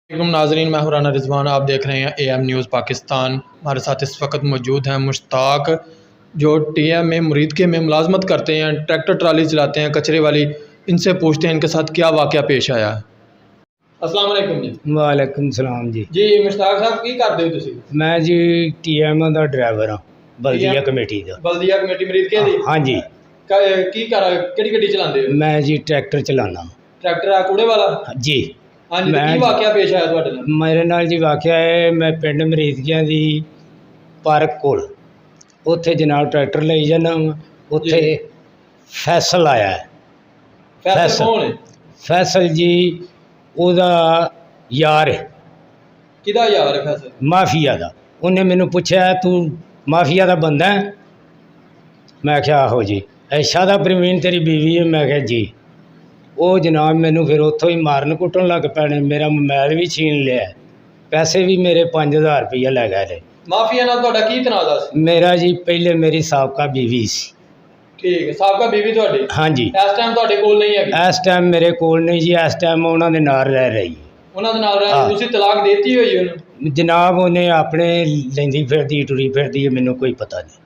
नाजरीन, मैं हुराना रिजवान, आप देख रहे हैं AM न्यूज़ पाकिस्तान। हमारे साथ इस वक्त मौजूद हैं मुश्ताक, जो TM में मुरीद के में मुलाजमत करते हैं, ट्रैक्टर ट्राली चलाते हैं कचरे वाली। इनसे पूछते हैं इनके साथ क्या वाक़या पेश आया है। अस्सलाम वालेकुम जी। वालेकुम सलाम जी। जी मुश्ताक साहब की करते हो तुसी? मैं जी TM ਦਾ ਡਰਾਈਵਰ ਹਾਂ, ਬਲਦੀਆ ਕਮੇਟੀ ਦਾ। बल्दिया कमेटी मुरीद के दी? हाँ जी। की कर केड़ी गड्डी चलाते हो? मैं जी ट्रैक्टर चलाना। ट्रैक्टर आ कूड़े वाला? जी। हाँ जी, मैं की वाक़या पेश आया ਤੁਹਾਡੇ ਨਾਲ? ਮੇਰੇ ਨਾਲ ਜੀ ਵਾਕਿਆ ਹੈ, ਮੈਂ ਪਿੰਡ ਮਰੀਦਗੀਆਂ ਦੀ ਪਾਰਕ ਕੋਲ ਉੱਥੇ ਜਨਾਬ ਟਰੈਕਟਰ ਲਈ ਜਾਂਦਾ ਉੱਥੇ ਫੈਸਲ ਆਇਆ ਹੈ। फैसल कौन है? ਫੈਸਲ ਜੀ ਉਹਦਾ ਯਾਰ ਹੈ, किदा यार है फैसल? ਮਾਫੀਆ ਦਾ। ਉਹਨੇ ਮੈਨੂੰ ਪੁੱਛਿਆ ਤੂੰ ਮਾਫੀਆ ਦਾ ਬੰਦਾ ਹੈ? ਮੈਂ ਕਿਹਾ ਆਹੋ ਜੀ। ਸ਼ਾਦਾ ਪ੍ਰਵੀਨ ਤੇਰੀ ਬੀਵੀ ਹੈ? ਮੈਂ ਕਿਹਾ ਜੀ। ਉਹ ਜਨਾਬ ਮੈਨੂੰ ਫਿਰ ਉੱਥੋਂ ਹੀ ਮਾਰਨ ਕੁੱਟਣ ਲੱਗ ਪੈਣੇ, ਮੇਰਾ ਮੋਬਾਈਲ ਵੀ ਛੀਨ ਲਿਆ, ਪੈਸੇ ਵੀ ਮੇਰੇ 5000 ਰੁਪਈਆ ਲੈ ਗਏ ਨੇ। ਮਾਫੀਆ ਨਾਲ ਤੁਹਾਡਾ ਕੀ ਤਨਾਜ਼ਾ ਸੀ? ਮੇਰਾ ਜੀ ਪਹਿਲੇ ਮੇਰੀ ਸਾਬਕਾ ਬੀਵੀ ਸੀ। ਠੀਕ ਹੈ, ਸਾਬਕਾ ਬੀਵੀ ਤੁਹਾਡੀ? ਹਾਂਜੀ। ਇਸ ਟਾਈਮ ਤੁਹਾਡੇ ਕੋਲ ਨਹੀਂ ਹੈਗੀ? ਇਸ ਟਾਈਮ ਮੇਰੇ ਕੋਲ ਨਹੀਂ ਜੀ, ਇਸ ਟਾਈਮ ਉਹਨਾਂ ਦੇ ਨਾਲ ਰਹਿ ਰਹੀ। ਉਹਨਾਂ ਦੇ ਨਾਲ ਰਹਿ ਤੁਸੀਂ ਤਲਾਕ ਦੇਤੀ ਹੋਈ ਉਹਨੂੰ? ਜਨਾਬ ਉਹਨੇ ਆਪਣੇ ਲੈਂਦੀ ਫਿਰਦੀ ਟੁਰੀ ਫਿਰਦੀ ਹੈ, ਮੈਨੂੰ ਕੋਈ ਪਤਾ ਨਹੀਂ।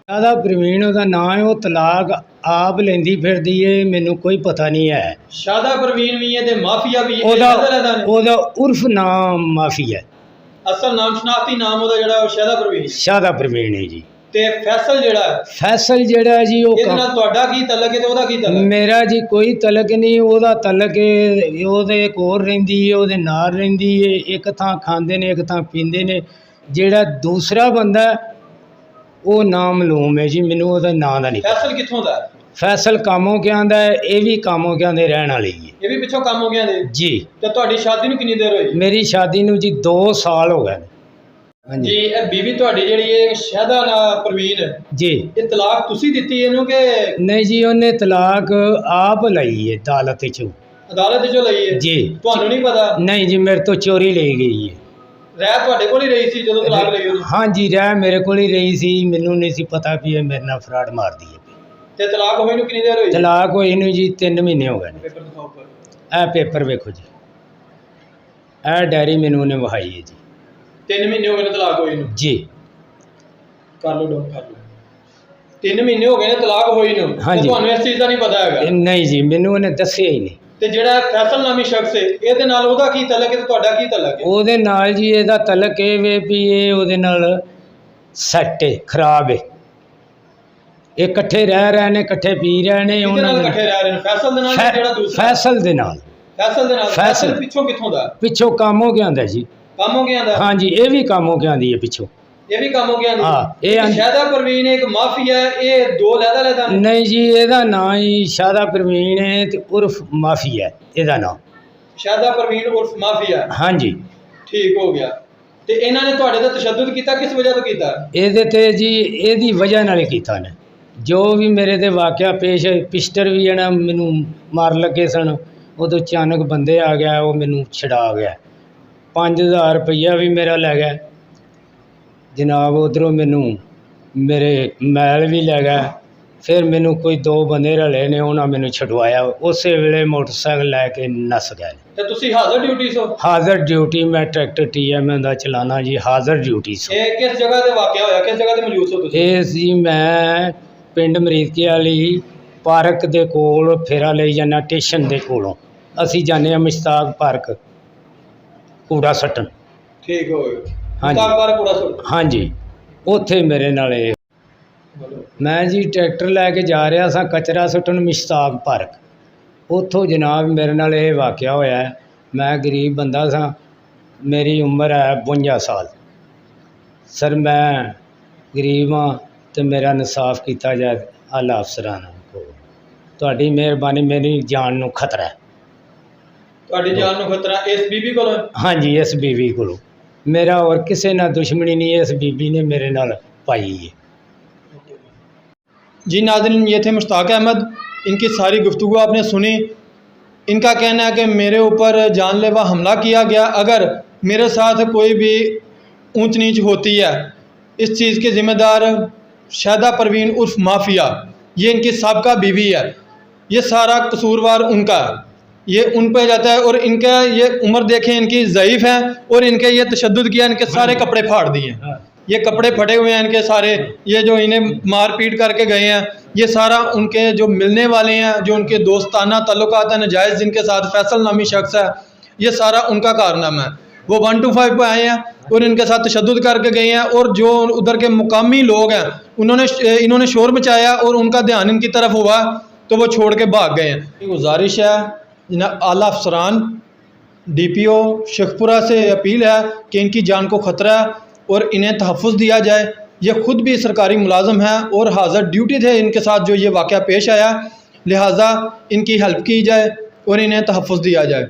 ਸ਼ਾਦਾ ਪ੍ਰਵੀਨ ਉਹਦਾ ਨਾਂ ਹੈ, ਉਹ ਤਲਾਕ ਆਪ ਲੈਂਦੀ ਫਿਰਦੀ ਹੈ, ਮੈਨੂੰ ਕੋਈ ਪਤਾ ਨਹੀਂ ਹੈ। ਸ਼ਾਦਾ ਪ੍ਰਵੀਨ ਵੀ ਹੈ ਤੇ ਮਾਫੀਆ ਵੀ ਹੈ? ਉਹਦਾ ਉਰਫ ਨਾਮ ਮਾਫੀ ਹੈ, ਅਸਲ ਨਾਮ ਸ਼ਨਾਖਤੀ ਨਾਮ ਉਹਦਾ ਜਿਹੜਾ ਉਹ ਸ਼ਾਦਾ ਪ੍ਰਵੀਨ? ਸ਼ਾਦਾ ਪ੍ਰਵੀਨ ਹੈ ਜੀ। ਤੇ ਫੈਸਲ ਜਿਹੜਾ? ਫੈਸਲ ਜਿਹੜਾ ਜੀ ਉਹ ਇਹਦੇ ਨਾਲ ਤੁਹਾਡਾ ਕੀ ਤਲਕ ਹੈ ਤੇ ਉਹਦਾ ਕੀ ਤਲਕ? ਮੇਰਾ ਜੀ ਕੋਈ ਤਲਕ ਨਹੀਂ, ਉਹਦਾ ਤਲਕ ਹੈ ਉਹਦੇ ਕੋਲ ਰਹਿੰਦੀ ਹੈ, ਉਹਦੇ ਨਾਲ ਰਹਿੰਦੀ ਹੈ, ਇੱਕ ਥਾਂ ਖਾਂਦੇ ਨੇ ਇੱਕ ਥਾਂ ਪੀਂਦੇ ਨੇ। ਜਿਹੜਾ ਦੂਸਰਾ ਬੰਦਾ ਉਹ ਨਾਮਲੂਮ ਹੈ ਜੀ, ਮੈਨੂੰ ਉਹਦਾ ਨਾਂ ਦਾ ਨਹੀਂ। ਫੈਸਲ ਕਿੱਥੋਂ ਦਾ? ਫੈਸਲ ਕਾਮੋਂ ਕਿਆਂ ਦਾ ਹੈ, ਇਹ ਵੀ ਕਾਮੋਂ ਕਿਆਂ ਦੇ ਰਹਿਣ ਵਾਲੀ ਹੈ। ਇਹ ਵੀ ਪਿੱਛੋਂ ਕੰਮ ਹੋ ਗਿਆ ਦੇ ਜੀ। ਤੇ ਤੁਹਾਡੀ ਸ਼ਾਦੀ ਨੂੰ ਕਿੰਨੀ ਦੇਰ ਹੋਈ? ਮੇਰੀ ਸ਼ਾਦੀ ਨੂੰ ਜੀ 2 ਸਾਲ ਹੋ ਗਏ ਨੇ। ਜੀ। ਇਹ ਬੀਵੀ ਤੁਹਾਡੀ ਜਿਹੜੀ ਹੈ ਸ਼ਾਦਾ ਪ੍ਰਵੀਨ ਜੀ, ਇਹ ਤਲਾਕ ਤੁਸੀਂ ਦਿੱਤੀ ਇਹਨੂੰ ਕਿ? ਨਹੀਂ ਜੀ, ਉਹਨੇ ਤਲਾਕ ਆਪ ਲਈ ਹੈ ਅਦਾਲਤ 'ਚੋਂ। ਅਦਾਲਤ 'ਚੋਂ ਲਈ ਹੈ ਜੀ। ਤੁਹਾਨੂੰ ਨਹੀਂ ਪਤਾ? ਨਹੀਂ ਜੀ, ਮੇਰੇ ਤੋਂ ਚੋਰੀ ਲਈ ਗਈ ਹੈ। ਰਹਿ ਤੁਹਾਡੇ ਕੋਲ ਹੀ ਰਹੀ ਸੀ ਜਦੋਂ ਤਲਾਕ ਲਈ ਉਹਦੀ? ਹਾਂ ਜੀ, ਰਹਿ ਮੇਰੇ ਕੋਲ ਹੀ ਰਹੀ ਸੀ, ਮੈਨੂੰ ਨਹੀਂ ਸੀ ਪਤਾ ਵੀ ਇਹ ਮੇਰੇ ਨਾਲ ਫਰਾਡ ਮਾਰਦੀ ਹੈ। ਤੇ ਤਲਾਕ ਹੋਈ ਨੂੰ ਕਿੰਨੀ ਦੇਰ ਹੋਈ? ਤਲਾਕ ਹੋਈ ਨੂੰ ਜੀ 3 ਮਹੀਨੇ ਹੋ ਗਏ ਨੇ। ਪੇਪਰ ਦਿਖਾਓ ਉੱਪਰ। ਇਹ ਪੇਪਰ ਵੇਖੋ ਜੀ, ਇਹ ਡਾਇਰੀ ਮੈਨੂੰ ਉਹਨੇ ਵਹਾਈ ਹੈ ਜੀ। 3 ਮਹੀਨੇ ਹੋ ਗਏ ਨੇ ਤਲਾਕ ਹੋਈ ਨੂੰ? ਜੀ। ਕਰ ਲਓ ਡੋਨ ਕਰ ਲਓ। 3 ਮਹੀਨੇ ਹੋ ਗਏ ਨੇ ਤਲਾਕ ਹੋਈ ਨੂੰ? ਹਾਂਜੀ। ਤੁਹਾਨੂੰ ਇਸ ਚੀਜ਼ ਦਾ ਨਹੀਂ ਪਤਾ ਹੈਗਾ? ਨਹੀਂ ਜੀ, ਮੈਨੂੰ ਉਹਨੇ ਦੱਸਿਆ ਹੀ ਨਹੀਂ। ਤੇ ਜਿਹੜਾ ਫੈਸਲ ਨਾਮੀ ਸ਼ਖਸ ਹੈ ਇਹਦੇ ਨਾਲ ਉਹਦਾ ਕੀ ਤਲਕ ਹੈ ਤੇ ਤੁਹਾਡਾ ਕੀ ਤਲਕ ਹੈ? ਉਹਦੇ ਨਾਲ ਜੀ ਇਹਦਾ ਤਲਕ ਇਹ ਵੇ ਵੀ ਇਹ ਉਹਦੇ ਨਾਲ ਸੈੱਟ ਹੈ, ਖਰਾਬ ਹੈ। ਇਹ ਇਕੱਠੇ ਰਹਿ ਰਹੇ ਨੇ, ਇਕੱਠੇ ਪੀ ਰਹੇ ਨੇ। ਉਹਨਾਂ ਨਾਲ ਇਕੱਠੇ ਰਹਿ ਰਹੇ ਨੇ? ਫੈਸਲ ਦੇ ਨਾਲ ਜਾਂ ਜਿਹੜਾ ਦੂਸਰਾ? ਫੈਸਲ ਦੇ ਨਾਲ। ਫੈਸਲ ਦੇ ਨਾਲ? ਫੈਸਲ ਪਿੱਛੋਂ ਕਿੱਥੋਂ ਦਾ? ਪਿੱਛੋਂ ਕੰਮ ਹੋ ਗਿਆ ਹੁੰਦਾ ਜੀ। ਕੰਮ ਹੋ ਗਿਆ ਦਾ? ਹਾਂ ਜੀ, ਇਹ ਵੀ ਕੰਮ ਹੋ ਗਿਆ ਆਂਦੀ ਹੈ ਪਿੱਛੋਂ। ਇਹ ਵੀ ਕੰਮ ਹੋ ਗਿਆ? ਹਾਂ। ਇਹ ਸ਼ਾਦਾ ਪ੍ਰਵੀਨ ਇੱਕ ਮਾਫੀਆ ਹੈ, ਇਹ 2 ਲਹਿਦਾ ਨਹੀਂ ਜੀ, ਇਹਦਾ ਨਾਂ ਹੀ ਸ਼ਾਦਾ ਪ੍ਰਵੀਨ ਹੈ ਤੇ ਉਰਫ ਮਾਫੀਆ ਹੈ ਇਹਦਾ ਨਾਂ। ਸ਼ਾਦਾ ਪ੍ਰਵੀਨ ਉਰਫ ਮਾਫੀਆ? ਹਾਂ ਜੀ। ਠੀਕ ਹੋ ਗਿਆ। ਤੇ ਇਹਨਾਂ ਨੇ ਤੁਹਾਡੇ ਤੇ ਤਸ਼ੱਦਦ ਕੀਤਾ, ਕਿਸ ਵਜ੍ਹਾ ਤੋਂ ਕੀਤਾ? ਇਹਦੇ ਤੇ ਜੀ ਇਹਦੀ ਵਜ੍ਹਾ ਨਾਲ ਕੀਤਾ ਨੇ। ਜੋ ਵੀ ਮੇਰੇ ਤੇ ਵਾਕਿਆ ਪੇਸ਼, ਪਿਸਟਰ ਵੀ ਹੈ ਨਾ ਮੈਨੂੰ ਮਾਰਨ ਲੱਗੇ ਸਨ, ਉਦੋਂ ਅਚਾਨਕ ਬੰਦੇ ਆ ਗਿਆ, ਉਹ ਮੈਨੂੰ ਛਡਾ ਗਿਆ। 5000 ਰੁਪਈਆ ਵੀ ਮੇਰਾ ਲੈ ਗਿਆ ਜਨਾਬ। ਉੱਧਰੋਂ ਮੈਨੂੰ ਮੇਰੇ ਮੈਲ ਵੀ ਲੈ ਗਿਆ। ਫਿਰ ਮੈਨੂੰ ਕੋਈ 2 ਬੰਦੇ ਰਲੇ ਨੇ, ਉਹਨਾਂ ਮੈਨੂੰ ਛਡਵਾਇਆ। ਉਸੇ ਵੇਲੇ ਮੋਟਰਸਾਈਕਲ ਲੈ ਕੇ ਨੱਸ ਗਏ। ਤੇ ਤੁਸੀਂ ਹਾਜ਼ਰ ਡਿਊਟੀ ਸੋ? ਹਾਜ਼ਰ ਡਿਊਟੀ, ਮੈਂ ਟਰੈਕਟਰ TM ਦਾ ਚਲਾਣਾ ਜੀ, ਹਾਜ਼ਰ ਡਿਊਟੀ ਸੋ। ਇਹ ਕਿਸ ਜਗ੍ਹਾ ਤੇ ਵਾਕਿਆ ਹੋਇਆ, ਕਿਸ ਜਗ੍ਹਾ ਤੇ ਮੌਜੂਦ ਹੋ ਤੁਸੀਂ? ਇਹ ਸੀ ਮੈਂ ਪਿੰਡ ਮਰੀਦਕੇ ਵਾਲੀ ਪਾਰਕ ਦੇ ਕੋਲ ਫੇਰਾ ਲਈ ਜਾਂਦਾ, ਸਟੇਸ਼ਨ ਦੇ ਕੋਲੋਂ ਅਸੀਂ ਜਾਂਦੇ ਹਾਂ ਮੁਸ਼ਤਾਕ ਪਾਰਕ ਕੂੜਾ ਸੱਟਣ। ਠੀਕ ਹੋ ਗਿਆ। ਹਾਂਜੀ। ਮੁਸ਼ਤਾਕ ਪਾਰਕ ਕੂੜਾ ਸੱਟਣ? ਹਾਂਜੀ। ਉੱਥੇ ਮੇਰੇ ਨਾਲ ਇਹ ਮੈਂ ਜੀ ਟਰੈਕਟਰ ਲੈ ਕੇ ਜਾ ਰਿਹਾ ਸਾਂ ਕਚਰਾ ਸੁੱਟਣ ਮੁਸ਼ਤਾਕ ਪਾਰਕ। ਉੱਥੋਂ ਜਨਾਬ ਮੇਰੇ ਨਾਲ ਇਹ ਵਾਕਿਆ ਹੋਇਆ। ਮੈਂ ਗਰੀਬ ਬੰਦਾ ਸਾਂ, ਮੇਰੀ ਉਮਰ ਹੈ 52 ਸਾਲ। ਸਰ ਮੈਂ ਗਰੀਬ ਹਾਂ ਤੇ ਮੇਰਾ ਇਨਸਾਫ ਕੀਤਾ ਜਾਏ ਆਲਾ ਅਫਸਰਾਂ ਕੋਲ। ਤੁਹਾਡੀ ਮਿਹਰਬਾਨੀ, ਮੇਰੀ ਜਾਨ ਨੂੰ ਖਤਰਾ ਹੈ। ਤੁਹਾਡੀ ਜਾਨ ਨੂੰ ਖਤਰਾ ਇਸ ਬੀਬੀ ਕੋਲੋਂ? ਹਾਂਜੀ, ਇਸ ਬੀਬੀ ਕੋਲੋਂ। मेरा और किसी ना दुश्मनी नहीं है, इस बीबी ने मेरे नाल पाई है। जी नाज़रीन, ये थे मुश्ताक अहमद। इनकी सारी गुफ्तगू आपने सुनी। इनका कहना है कि मेरे ऊपर जानलेवा हमला किया गया, अगर मेरे साथ कोई भी ऊंच नीच होती है, इस चीज़ के ज़िम्मेदार शादा परवीन उर्फ माफिया, ये इनकी साबका बीवी है, ये सारा कसूरवार उनका है। ये उन पे जाता है और इनका ये उम्र देखें इनकी ज़ईफ़ है और इनके ये तशद्दुद किया, इनके सारे कपड़े फाड़ दिए, ये कपड़े फटे हुए हैं इनके सारे, ये जो इन्हें मार पीट करके गए हैं ये सारा उनके जो मिलने वाले हैं, जो उनके दोस्ताना ताल्लुकात हैं नाजायज़ जिनके साथ फैसल नामी शख्स है, ये सारा उनका कारनामा है। वो 125 पे आए हैं और इनके साथ तशद्दुद करके गए हैं और जो उधर के मुकामी लोग हैं इन्होंने शोर मचाया और उनका ध्यान इनकी तरफ हुआ तो वो छोड़ के भाग गए हैं। गुजारिश है जनाब आला अफसरान DPO शेखपुरा से अपील है कि इनकी जान को ख़तरा है और इन्हें तहफ़्फ़ुज़ दिया जाए। ये ख़ुद भी सरकारी मुलाज़म है और हाज़िर ड्यूटी थे इनके साथ जो ये वाक़या पेश आया, लिहाजा इनकी हेल्प की जाए और इन्हें तहफ़्फ़ुज़ दिया जाए।